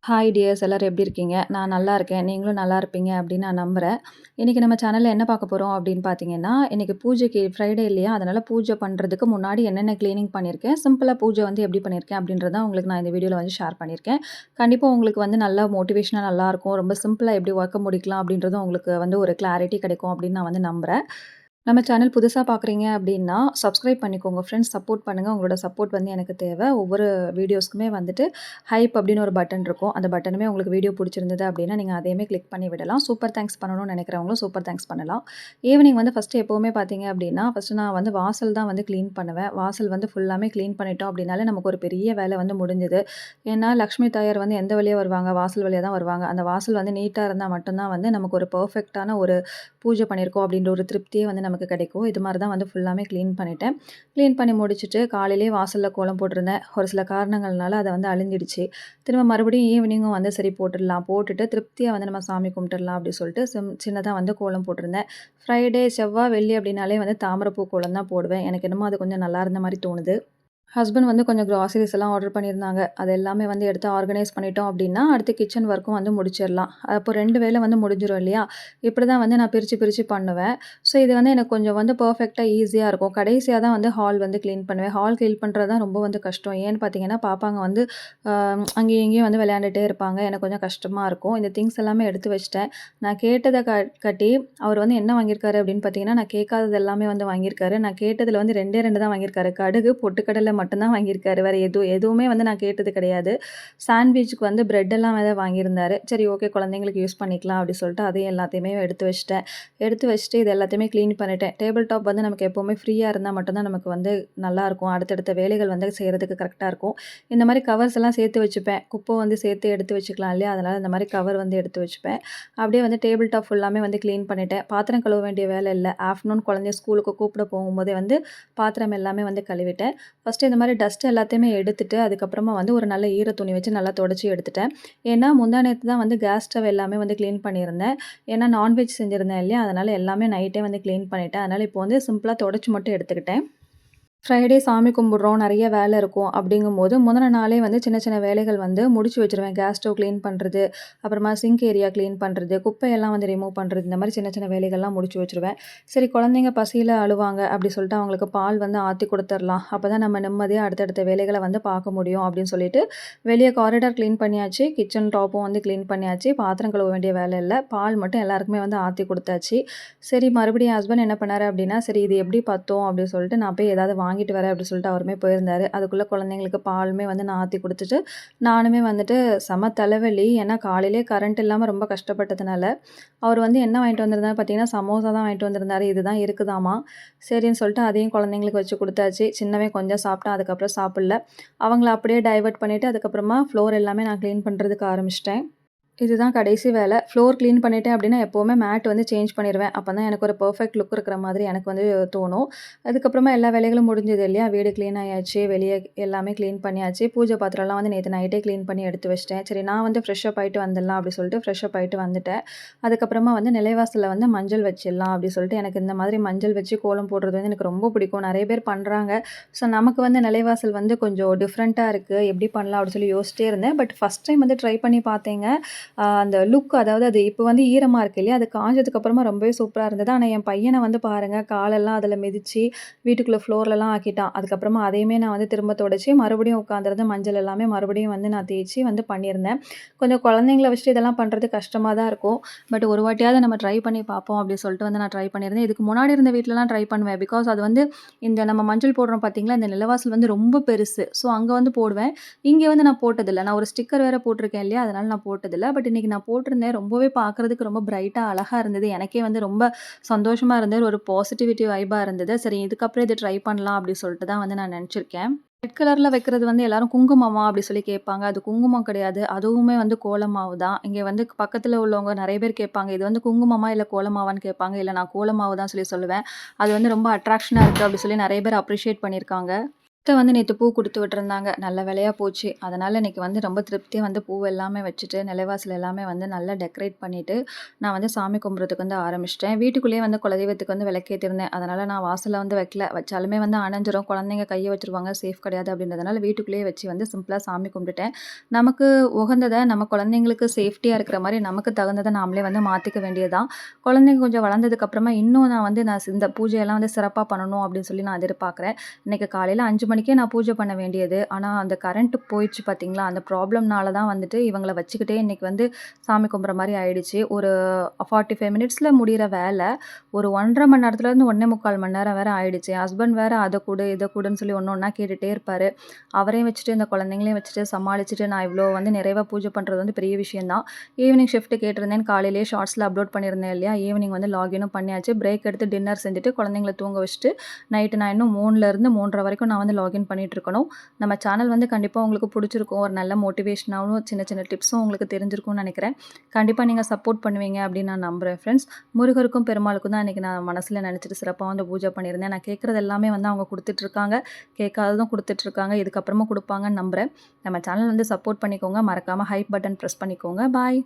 Hi tears எல்லாரும் எப்படி இருக்கீங்க? நான் நல்லா இருக்கேன். நீங்களும் நல்லா இருப்பீங்க அப்படின்னு நான் நம்புறேன். இன்னைக்கு நம்ம சேனல்ல என்ன பார்க்க போறோம் அப்படின்னு பார்த்தீங்கன்னா, இன்னைக்கு பூஜைக்கு ஃப்ரைடே இல்லையா? அதனால பூஜை பண்ணுறதுக்கு முன்னாடி என்னென்ன கிளீனிங் பண்ணியிருக்கேன், சிம்பிளா பூஜை வந்து எப்படி பண்ணியிருக்கேன் அப்படின்றத உங்களுக்கு நான் இந்த வீடியோல வந்து ஷேர் பண்ணியிருக்கேன். கண்டிப்பா உங்களுக்கு வந்து நல்லா மோட்டிவேஷனா நல்லாயிருக்கும். ரொம்ப சிம்பிளா எப்படி ஒர்க்க முடிக்கலாம் அப்படின்றதும் உங்களுக்கு வந்து ஒரு கிளாரிட்டி கிடைக்கும் அப்படின்னு நான் வந்து நம்புறேன். நம்ம சேனல் புதுசா பார்க்குறீங்க அப்படின்னா, சப்ஸ்கிரைப் பண்ணிக்கோங்க ஃப்ரெண்ட்ஸ். சப்போர்ட் பண்ணுங்க. உங்களோட சப்போர்ட் வந்து எனக்கு தேவை. ஒவ்வொரு வீடியோஸ்க்குமே வந்துட்டு ஹைப் அப்படின்னு ஒரு பட்டன் இருக்கும். அந்த பட்டனுமே உங்களுக்கு வீடியோ பிடிச்சிருந்தது அப்படின்னா, நீங்க அதையுமே கிளிக் பண்ணி விடலாம். சூப்பர் தேங்க்ஸ் பண்ணணும்னு நினைக்கிறவங்களும் சூப்பர் தேங்க்ஸ் பண்ணலாம். ஈவினிங் வந்து ஃபர்ஸ்ட்டு எப்பவுமே பார்த்தீங்க அப்படின்னா, ஃபர்ஸ்ட்டு நான் வந்து வாசல் தான் வந்து கிளீன் பண்ணுவேன். வாசல் வந்து ஃபுல்லாமே கிளீன் பண்ணிட்டோம் அப்படின்னாலே நமக்கு ஒரு பெரிய வேலை வந்து முடிஞ்சுது. ஏன்னா, லக்ஷ்மி தாயார் வந்து எந்த வழியா வருவாங்க? வாசல் வழியா தான் வருவாங்க. அந்த வாசல் வந்து நீட்டா இருந்தா மட்டும் தான் வந்து நமக்கு ஒரு பெர்ஃபெக்ட்டான ஒரு பூஜை பண்ணியிருக்கோம் அப்படின்ற ஒரு திருப்தியே வந்து நமக்கு கிடைக்கும். இது மாரி தான் வந்து ஃபுல்லாமே கிளீன் பண்ணிட்டேன். கிளீன் பண்ணி முடிச்சுட்டு காலையிலேயே வாசல்ல கோலம் போட்டிருந்தேன். ஒரு சில காரணங்கள்னால அத வந்து அழிஞ்சிடுச்சு. திரும்ப மறுபடியும் ஈவினிங்கும் வந்து சரி போட்டுடலாம். போட்டுட்டு திருப்தியா வந்து நம்ம சாமி கும்பிட்டுறலாம் அப்படி சொல்லிட்டு சின்னதா வந்து கோலம் போட்டிருந்தேன். ஃப்ரைடே, செவ்வாய், வெள்ளி அப்படின்னாலே வந்து தாமரைப்பூ கோலம் தான் போடுவேன். எனக்கு என்னமோ அது கொஞ்சம் நல்லா இருந்த மாரி தோணுது. ஹஸ்பண்ட் வந்து கொஞ்சம் கிராசரிஸ் எல்லாம் ஆர்டர் பண்ணியிருந்தாங்க. அது எல்லாமே வந்து எடுத்து ஆர்கனைஸ் பண்ணிட்டோம் அப்டின்னா, அடுத்து கிச்சன் ஒர்க்கும் வந்து முடிச்சிரலாம். அப்போ 2 வேலை வந்து முடிஞ்சிரும் இல்லையா? இப்படி தான் வந்து நான் பிரிச்சு பிரிச்சு பண்ணுவேன். ஸோ இது வந்து எனக்கு கொஞ்சம் வந்து பெர்ஃபெக்ட்டா ஈஸியா இருக்கும். கடைசியா தான் வந்து ஹால் வந்து கிளீன் பண்ணுவேன். ஹால் கிளீன் பண்றது தான் ரொம்ப வந்து கஷ்டம். ஏன்னு பார்த்தீங்கன்னா, பாப்பாங்க வந்து அ அங்கேயும் இங்கேயும் வந்து விளையாண்டுட்டே இருப்பாங்க. எனக்கு கொஞ்சம் கஷ்டமா இருக்கும். இந்த திங்ஸ் எல்லாமே எடுத்து வச்சுட்டேன். நான் கேட்டத காட்டி அவர் வந்து என்ன வாங்கியிருக்காரு அப்படின்னு பார்த்தீங்கன்னா, நான் கேட்காதது எல்லாமே வந்து வாங்கியிருக்காரு. நான் கேட்டதில வந்து 2டே 2 தான் வாங்கியிருக்காரு. கடுகு, பொட்டுக்கடல மட்டும் தான் வாங்கியிருக்காரு. வேற எதுவுமே வந்து நான் கேட்டது கிடையாது. சாண்ட்விச்சுக்கு வந்து பிரெட் எல்லாம் வேற வாங்கியிருந்தாரு. சரி ஓகே குழந்தைங்களுக்கு யூஸ் பண்ணிக்கலாம் அப்படி சொல்லிட்டு அதையும் எல்லாத்தையுமே எடுத்து வச்சுட்டேன். எடுத்து வச்சுட்டு இது எல்லாத்தையுமே கிளீன் பண்ணிட்டேன். டேபிள் டாப் வந்து நமக்கு எப்பவுமே ஃப்ரீயா இருந்தா மட்டும் தான் நமக்கு வந்து நல்லாயிருக்கும். அடுத்தடுத்த வேலைகள் வந்து செய்றதுக்கு கரெக்ட்டா இருக்கும். இந்த மாரி கவர்ஸ் எல்லாம் சேர்த்து வச்சுப்பேன். குப்பை வந்து சேர்த்து எடுத்து வச்சுக்கலாம் இல்லையா? அதனால இந்த மாரி கவர் வந்து எடுத்து வச்சுப்பேன். அப்படியே வந்து டேபிள் டாப் ஃபுல்லாமே வந்து கிளீன் பண்ணிட்டேன். பாத்திரம் கழுவ வேண்டிய வேலை இல்ல. ஆஃப்டர்நூன் குழந்தைய ஸ்கூலுக்கு கூப்பிட போகும்போதே வந்து பாத்திரம் எல்லாமே வந்து கழுவிட்டேன். ஃபர்ஸ்ட்டு இந்த மாரி டஸ்ட் எல்லாத்தையுமே எடுத்துட்டு, அதுக்கப்புறமா வந்து ஒரு நல்ல ஈர துணி வச்சு நல்லா தொடச்சு எடுத்துட்டேன். ஏன்னா, முந்தா நேத்து தான் வந்து கேஸ் ஸ்டவ் எல்லாமே வந்து கிளீன் பண்ணியிருந்தேன். ஏன்னா, நான்வெஜ் செஞ்சிருந்தேன் இல்லையா? அதனால எல்லாமே நைட்டே வந்து கிளீன் பண்ணிட்டேன். அதனால இப்போ வந்து சிம்பிளா தொடச்சு மட்டும் எடுத்துக்கிட்டேன். ஃப்ரைடே சாமி கும்பிட்றோம், நெறைய வேலை இருக்கும் அப்படிங்கும்போது, முந்தின நாளே வந்து சின்ன சின்ன வேலைகள் வந்து முடிச்சு வச்சுருவேன். கேஸ் ஸ்டவ் கிளீன் பண்றது, அப்புறமா சிங்க் ஏரியா கிளீன் பண்றது, குப்பையெல்லாம் வந்து ரிமூவ் பண்றது, இந்த மாரி சின்ன சின்ன வேலைகள்லாம் முடிச்சு வச்சுருவேன். சரி குழந்தைங்க பசியில அழுவாங்க அப்படி சொல்லிட்டு அவங்களுக்கு பால் வந்து ஆத்தி குடுத்துர்லாம். அப்பதான் நம்ம நிம்மதியா அடுத்தடுத்த வேலைகள வந்து பார்க்க முடியும் அப்படின்னு சொல்லிட்டு, வெளிய காரிடார் கிளீன் பண்ணியாச்சு, கிச்சன் டாப்பும் வந்து கிளீன் பண்ணியாச்சு, பாத்திரம் கழுவ வேண்டிய வேலை இல்ல. பால் மட்டும் எல்லாருக்குமே வந்து ஆத்தி குடுத்தாச்சு. சரி மறுபடியும் என் ஹஸ்பண்ட் என்ன பண்ணாரு அப்படின்னா, சரி இது எப்படி பத்தும் அப்படின்னு சொல்லிட்டு நான் போய் ஏதாவது வாங்கிட்டு வரேன் அப்படின்னு சொல்லிட்டு அவருமே போயிருந்தாரு. அதுக்குள்ள குழந்தைங்களுக்கு பாலுமே வந்து நான் ஆத்தி குடுத்துட்டு, நானுமே வந்துட்டு செம தலைவலி. ஏன்னா காலையிலேயே கரண்ட் இல்லாம ரொம்ப கஷ்டப்பட்டதுனால, அவர் வந்து என்ன வாங்கிட்டு வந்திருந்தாரு பார்த்தீங்கன்னா, சமோசா தான் வாங்கிட்டு வந்திருந்தாரு. இதுதான் இருக்குதாமா. சரின்னு சொல்லிட்டு அதையும் குழந்தைங்களுக்கு வச்சு குடுத்தாச்சு. சின்னவன் கொஞ்சம் சாப்பிட்டான். அதுக்கப்புறம் சாப்பிடல. அவங்கள அப்படியே டைவர்ட் பண்ணிட்டு, அதுக்கப்புறமா ஃப்ளோர் எல்லாமே நான் கிளீன் பண்றதுக்கு ஆரம்பிச்சுட்டேன். இதுதான் கடைசி வேலை. ஃப்ளோர் கிளீன் பண்ணிட்டேன் அப்படின்னா, எப்பவுமே மேட் வந்து சேஞ்ச் பண்ணிருவேன். அப்பதான் எனக்கு ஒரு பெர்ஃபெக்ட் லுக் இருக்கிற மாதிரி எனக்கு வந்து தோணும். அதுக்கப்புறமா எல்லா வேலைகளும் முடிஞ்சது இல்லையா? வீடு கிளீன் ஆயாச்சு. வெளிய எல்லாமே கிளீன் பண்ணியாச்சு. பூஜை பாத்திரம்லாம் வந்து நேத்து நைட்டே கிளீன் பண்ணி எடுத்து வச்சுட்டேன். சரி நான் வந்து ஃப்ரெஷ் அப் ஆயிட்டு வந்துடலாம் அப்படி சொல்லிட்டு ஃப்ரெஷ் அப் ஆயிட்டு வந்துட்டேன். அதுக்கப்புறமா வந்து நிலைவாசல்ல வந்து மஞ்சள் வச்சிடலாம் அப்படி சொல்லிட்டு எனக்கு இந்த மாதிரி மஞ்சள் வச்சு கோலம் போடுறது வந்து எனக்கு ரொம்ப பிடிக்கும். நெறைய பேர் பண்றாங்க. ஸோ நமக்கு வந்து நிலைவாசல் வந்து கொஞ்சம் டிஃப்ரெண்ட்டா இருக்கு. எப்படி பண்ணலாம் அப்படி சொல்லி யோசிச்சிட்டே இருந்தேன். பட் ஃபர்ஸ்ட் டைம் வந்து ட்ரை பண்ணி பார்த்தேங்க. அந்த லுக் அதாவது அது இப்போ வந்து ஈரமா இருக்கு இல்லையா? அது காஞ்சதுக்கு அப்புறமா ரொம்பவே சூப்பரா இருந்தது. ஆனா என் பையன வந்து பாருங்க, காலெல்லாம் அதில மிதிச்சு, வீட்டுக்குள்ள ஃப்ளோர்லலாம் ஆக்கிட்டான். அதுக்கப்புறமா அதையுமே நான் வந்து திரும்ப தொடச்சு, மறுபடியும் உட்காந்துருந்து மஞ்சள் எல்லாமே மறுபடியும் வந்து நான் தேய்ச்சு வந்து பண்ணியிருந்தேன். கொஞ்சம் குழந்தைங்கள வச்சுட்டு இதெல்லாம் பண்றது கஷ்டமா தான் இருக்கும். பட் ஒரு வாட்டியாவது நம்ம ட்ரை பண்ணி பார்ப்போம் அப்படின்னு சொல்லிட்டு வந்து நான் ட்ரை பண்ணியிருந்தேன். இதுக்கு முன்னாடி இருந்த வீட்லலாம் ட்ரை பண்ணுவேன். பிகாஸ் அது வந்து இந்த நம்ம மஞ்சள் போடுறோம் பார்த்தீங்களா? இந்த நிலவாசல் வந்து ரொம்ப பெருசு. ஸோ அங்க வந்து போடுவேன். இங்க வந்து நான் போட்டதில்ல. நான் ஒரு ஸ்டிக்கர் வேற போட்டிருக்கேன் இல்லையா? அதனால நான் போட்டதில்ல. பட் இன்னைக்கு நான் போட்டிருந்தேன். ரொம்பவே பார்க்கறதுக்கு ரொம்ப பிரைட்டா அழகா இருந்தது. எனக்கே வந்து ரொம்ப சந்தோஷமா இருந்தது. ஒரு பாசிட்டிவிட்டி வைபா இருந்தது. சரி இதுக்கப்புறம் இத ட்ரை பண்ணலாம் அப்படி சொல்லிட்டு தான் வந்து நான் நெனச்சிருக்கேன். ரெட் கலர்ல வைக்கிறது வந்து எல்லாரும் குங்குமமா அப்படி சொல்லி கேட்பாங்க. அது குங்குமம் கிடையாது. அதுவுமே வந்து கோலமாவு தான். இங்க வந்து பக்கத்துல உள்ளவங்க நெறைய பேர் கேட்பாங்க. இது வந்து குங்குமமா இல்ல கோலமாவான்னு கேட்பாங்க. இல்ல நான் கோலமாவு தான் சொல்லி சொல்லுவேன். அது வந்து ரொம்ப அட்ராக்ஷனா இருக்கு அப்படி சொல்லி நெறைய பேர் அப்ரிஷியேட் பண்ணியிருக்காங்க. வந்து நேத்து பூ குடுத்து விட்டுருந்தாங்க. நல்ல வேளையா போச்சு. அதனால இன்னைக்கு வந்து ரொம்ப திருப்தியா வந்து பூ எல்லாமே வச்சுட்டு, நிலைவாசல் எல்லாமே வந்து நல்லா டெக்கரேட் பண்ணிட்டு, நான் வந்து சாமி கும்பிட்றதுக்கு வந்து ஆரம்பிச்சுட்டேன். வீட்டுக்குள்ளேயே வந்து குலதெய்வத்துக்கு வந்து விளக்கேத்திருந்தேன். அதனால நான் வாசல்ல வந்து வைக்கல. வச்சாலுமே வந்து அணைஞ்சிரும். குழந்தைங்க கைய வச்சுருவாங்க. சேஃப் கிடையாது அப்படின்றதுனால வீட்டுக்குள்ளேயே வச்சு வந்து சிம்பிளா சாமி கும்பிட்டுட்டேன். நமக்கு உகந்தத நம்ம குழந்தைங்களுக்கு சேஃப்டியா இருக்கிற மாரி நமக்கு தகுந்தத நாமளே வந்து மாத்திக்க வேண்டியது தான். குழந்தைங்க கொஞ்சம் வளர்ந்ததுக்கு அப்புறமா இன்னும் நான் இந்த பூஜையெல்லாம் வந்து சிறப்பா பண்ணணும் அப்படின்னு சொல்லி நான் எதிர்பார்க்குறேன். இன்னைக்கு காலையில 5 மணிக்கே நான் பூஜை பண்ண வேண்டியது. ஆனா, அந்த கரண்ட் போயிடுச்சு பார்த்தீங்களா? அந்த ப்ராப்ளம்னால தான் வந்துட்டு இவங்கள வச்சுக்கிட்டே இன்னைக்கு வந்து சாமி கும்பிட்ற மாரி ஆயிடுச்சு. ஒரு 45 மினிட்ஸ்ல முடியிற வேல, ஒரு 1 1/2 மணி நேரத்துலேருந்து 1 1/4 மணி நேரம் வேற ஆயிடுச்சு. என் ஹஸ்பண்ட் வேற அத குடு, இத குடுன்னு சொல்லி ஒண்ணு ஒண்ணா கேட்டுட்டே இருப்பாரு. அவரையும் வச்சுட்டு, இந்த குழந்தைங்களையும் வச்சுட்டு சமாளிச்சுட்டு நான் இவ்ளோ வந்து நிறைவா பூஜை பண்றது வந்து பெரிய விஷயம் தான். ஈவினிங் ஷிஃப்ட் கேட்டிருந்தேன். காலையிலேயே ஷார்ட்ஸ்ல அப்லோட் பண்ணியிருந்தேன் இல்லையா? ஈவினிங் வந்து லாகினும் பண்ணியாச்சு. பிரேக் எடுத்து டின்னர் செஞ்சுட்டு, குழந்தைங்கள தூங்க வச்சுட்டு, நைட்டு நான் இன்னும் 3லருந்து 3:30 வரைக்கும் நான் வந்து லாகின் பண்ணிட்டுருக்கணும். நம்ம சேனல் வந்து கண்டிப்பா உங்களுக்கு புடிச்சிருக்கும். ஒரு நல்ல மோட்டிவேஷனாவும், சின்ன சின்ன டிப்ஸும் உங்களுக்கு தெரிஞ்சிருக்கும்னு நெனைக்கிறேன். கண்டிப்பா நீங்க சப்போர்ட் பண்ணுவீங்க அப்படின்னு நான் நம்புறேன் ஃப்ரெண்ட்ஸ். முருகருக்கும், பெருமாளுக்கும் தான் இன்னைக்கு நான் மனசுல நெனச்சுட்டு சிறப்பா வந்து பூஜை பண்ணியிருந்தேன். நான் கேட்கறது எல்லாமே வந்து அவங்க குடுத்துட்டுருக்காங்க. கேட்காததும் குடுத்துட்டுருக்காங்க. இதுக்கப்புறமும் குடுப்பாங்கன்னு நம்புறேன். நம்ம சேனல் வந்து சப்போர்ட் பண்ணிக்கோங்க. மறக்காம ஹைப் பட்டன் பிரஸ் பண்ணிக்கோங்க. பாய்.